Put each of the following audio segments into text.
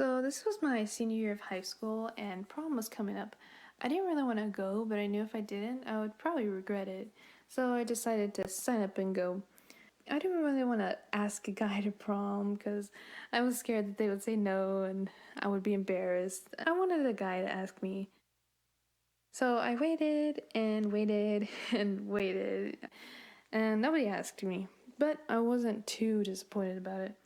So this was my senior year of high school and prom was coming up. I didn't really want to go, but I knew if I didn't, I would probably regret it. So I decided to sign up and go. I didn't really want to ask a guy to prom because I was scared that they would say no and I would be embarrassed. I wanted a guy to ask me. So I waited and waited and waited, and nobody asked me. But I wasn't too disappointed about it.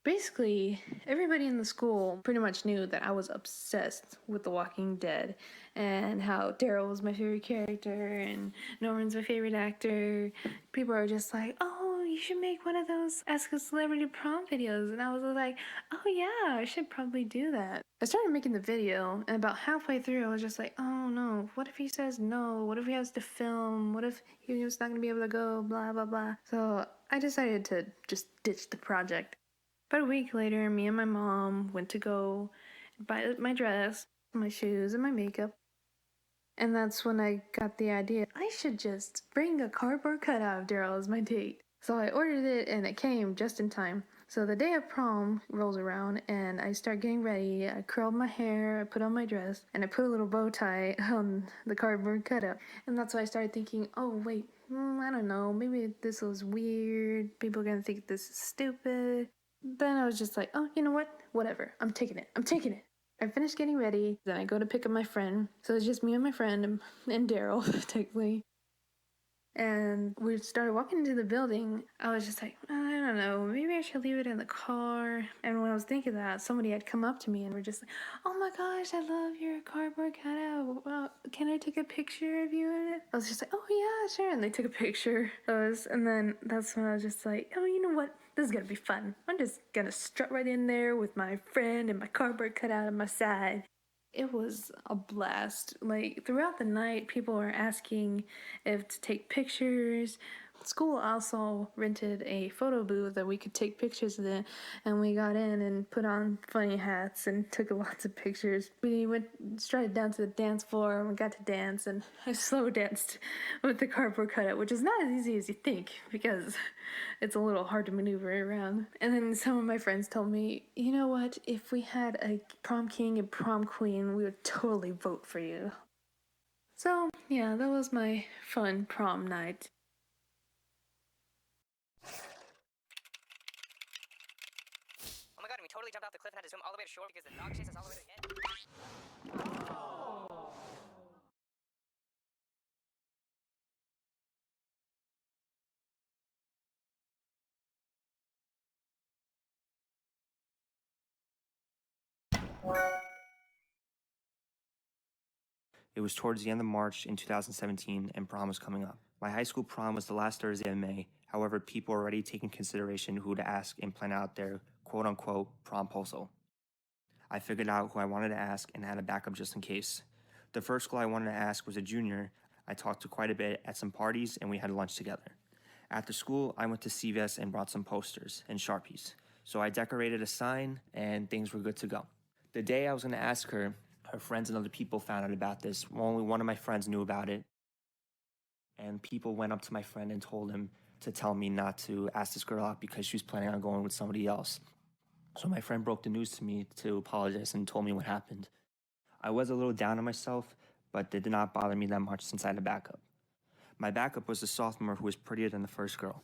Basically, everybody in the school pretty much knew that I was obsessed with The Walking Dead and how Daryl was my favorite character and Norman's my favorite actor. People are just like, oh, you should make one of those Ask a Celebrity Prom videos. And I was like, oh yeah, I should probably do that. I started making the video, and about halfway through, I was just like, oh no, what if he says no? What if he has to film? What if he was not gonna be able to go? Blah, blah, blah. So I decided to just ditch the project. About a week later, me and my mom went to go buy my dress, my shoes, and my makeup. And that's when I got the idea I should just bring a cardboard cutout of Daryl as my date. So I ordered it and it came just in time. So the day of prom rolls around and I start getting ready. I curled my hair, I put on my dress, and I put a little bow tie on the cardboard cutout. And that's why I started thinking, oh wait, I don't know, maybe this was weird. People are gonna think this is stupid. Then I was just like, oh, you know what? Whatever. I'm taking it. I'm taking it. I finished getting ready. Then I go to pick up my friend. So it's just me and my friend and Daryl, technically. And we started walking into the building. I was just like, I don't know, maybe I should leave it in the car. And when I was thinking that, somebody had come up to me and were just like, oh my gosh, I love your cardboard cutout. Well, can I take a picture of you in it? I was just like, oh yeah, sure. And they took a picture of us. And then that's when I was just like, oh, you know what? This is gonna be fun. I'm just gonna strut right in there with my friend and my cardboard cutout on my side. It was a blast. Like throughout the night, people were asking if to take pictures. School also rented a photo booth that we could take pictures in, and we got in and put on funny hats and took lots of pictures. We went straight down to the dance floor and we got to dance, and I slow danced with the cardboard cutout, which is not as easy as you think because it's a little hard to maneuver around. And then some of my friends told me, you know what, if we had a prom king and prom queen, we would totally vote for you. So, yeah, that was my fun prom night. Oh my god, and we totally jumped off the cliff and had to swim all the way to shore because the dog chased us all the way to the end. It was towards the end of March in 2017, and prom was coming up. My high school prom was the last Thursday of May. However, people were already taking consideration who to ask and plan out their quote-unquote promposal. I figured out who I wanted to ask and had a backup just in case. The first girl I wanted to ask was a junior. I talked to quite a bit at some parties, and we had lunch together. After school, I went to CVS and brought some posters and Sharpies. So I decorated a sign, and things were good to go. The day I was going to ask her, her friends and other people found out about this. Only one of my friends knew about it. And people went up to my friend and told him to tell me not to ask this girl out because she was planning on going with somebody else. So my friend broke the news to me to apologize and told me what happened. I was a little down on myself, but it did not bother me that much since I had a backup. My backup was a sophomore who was prettier than the first girl.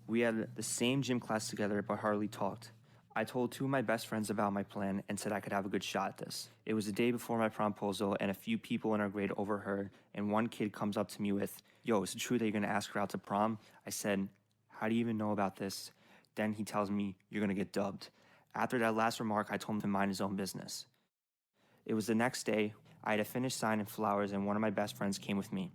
We had the same gym class together but hardly talked. I told two of my best friends about my plan and said I could have a good shot at this. It was the day before my promposal, and a few people in our grade overheard, and one kid comes up to me with, yo, is it true that you're gonna ask her out to prom? I said, how do you even know about this? Then he tells me, you're gonna get dubbed. After that last remark, I told him to mind his own business. It was the next day. I had a finished sign and flowers, and one of my best friends came with me.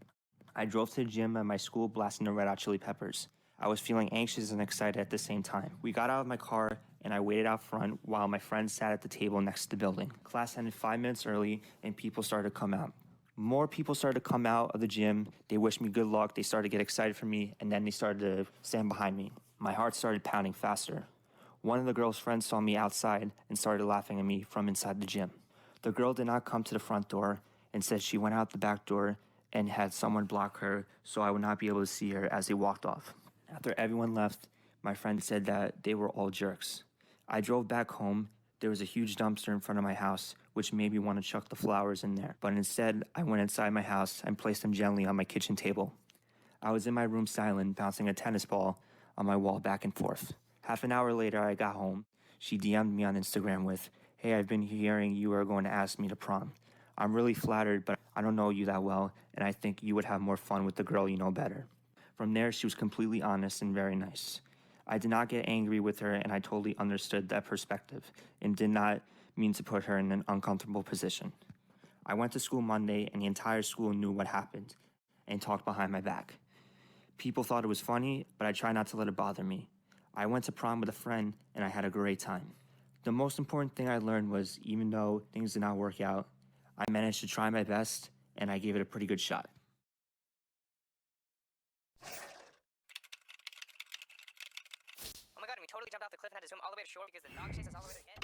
I drove to the gym at my school blasting the Red Hot Chili Peppers. I was feeling anxious and excited at the same time. We got out of my car and I waited out front while my friends sat at the table next to the building. Class ended 5 minutes early and people started to come out. More people started to come out of the gym. They wished me good luck. They started to get excited for me, and then they started to stand behind me. My heart started pounding faster. One of the girl's friends saw me outside and started laughing at me from inside the gym. The girl did not come to the front door and said she went out the back door and had someone block her so I would not be able to see her as they walked off. After everyone left, my friend said that they were all jerks. I drove back home There was a huge dumpster in front of my house, which made me want to chuck the flowers in there, but instead, I went inside my house and placed them gently on my kitchen table. I was in my room silent, bouncing a tennis ball on my wall back and forth. Half an hour later, I got home. She DM'd me on Instagram with, "Hey, I've been hearing you are going to ask me to prom. I'm really flattered, but I don't know you that well, and I think you would have more fun with the girl you know better." From there, she was completely honest and very nice. I did not get angry with her, and I totally understood that perspective and did not mean to put her in an uncomfortable position. I went to school Monday, and the entire school knew what happened and talked behind my back. People thought it was funny, but I tried not to let it bother me. I went to prom with a friend, and I had a great time. The most important thing I learned was, even though things did not work out, I managed to try my best, and I gave it a pretty good shot. Oh my god, we totally jumped off the cliff and had to swim all the way to shore because the dog chased us all the way to the end.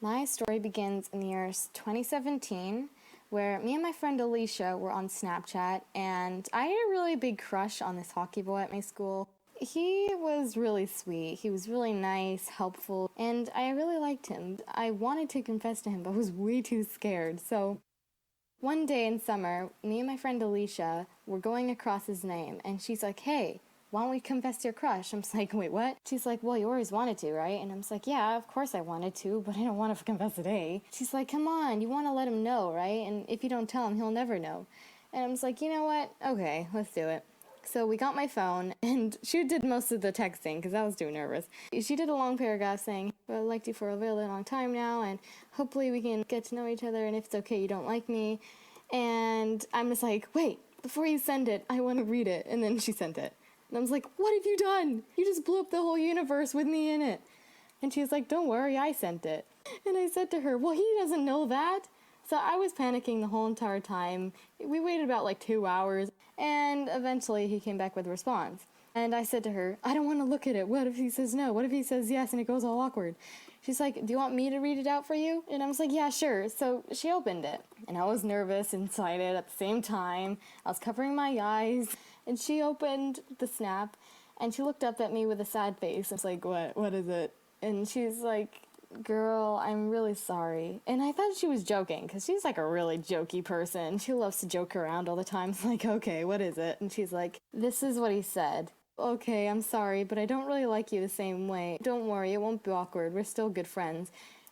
My story begins in the year 2017, where me and my friend Alicia were on Snapchat, and I had a really big crush on this hockey boy at my school. He was really sweet, he was really nice, helpful, and I really liked him. I wanted to confess to him, but was way too scared, so one day in summer, me and my friend Alicia were going across his name, and she's like, "Hey, why don't we confess to your crush?" I'm just like, "Wait, what?" She's like, "Well, you always wanted to, right?" And I'm just like, "Yeah, of course I wanted to, but I don't want to confess today." She's like, "Come on, you want to let him know, right? And if you don't tell him, he'll never know." And I'm just like, "You know what? Okay, let's do it." So we got my phone, and she did most of the texting because I was too nervous. She did a long paragraph saying, "Well, I've liked you for a really long time now, and hopefully we can get to know each other, and if it's okay, you don't like me." And I'm just like, "Wait, before you send it, I want to read it." And then she sent it. And I was like, "What have you done? You just blew up the whole universe with me in it." And she's like, "Don't worry, I sent it." And I said to her, "Well, he doesn't know that." So I was panicking the whole entire time. We waited about like 2 hours, and eventually he came back with a response. And I said to her, "I don't want to look at it. What if he says no? What if he says yes and it goes all awkward?" She's like, "Do you want me to read it out for you?" And I was like, "Yeah, sure." So she opened it, and I was nervous and excited at the same time. I was covering my eyes, and she opened the snap, and she looked up at me with a sad face. I was like, What is it?" And she's like, "Girl, I'm really sorry." And I thought she was joking, because she's like a really jokey person. She loves to joke around all the time. It's like, "Okay, what is it?" And she's like, "This is what he said. Okay, I'm sorry, but I don't really like you the same way. Don't worry, it won't be awkward. We're still good friends."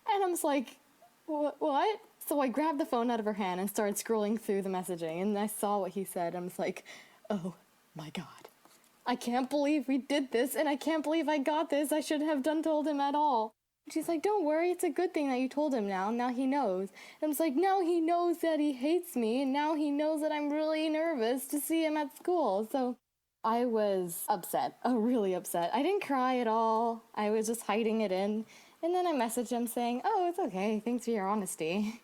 And I'm just like, What? So I grabbed the phone out of her hand and started scrolling through the messaging, and I saw what he said. I'm just like, "Oh my god. I can't believe we did this, and I can't believe I got this. I shouldn't have told him at all." She's like, "Don't worry, it's a good thing that you told him now. Now he knows." And I'm just like, now he knows that he hates me, and now he knows that I'm really nervous to see him at school. So I was upset, really upset. I didn't cry at all. I was just hiding it in. And then I messaged him saying, "Oh, it's okay. Thanks for your honesty."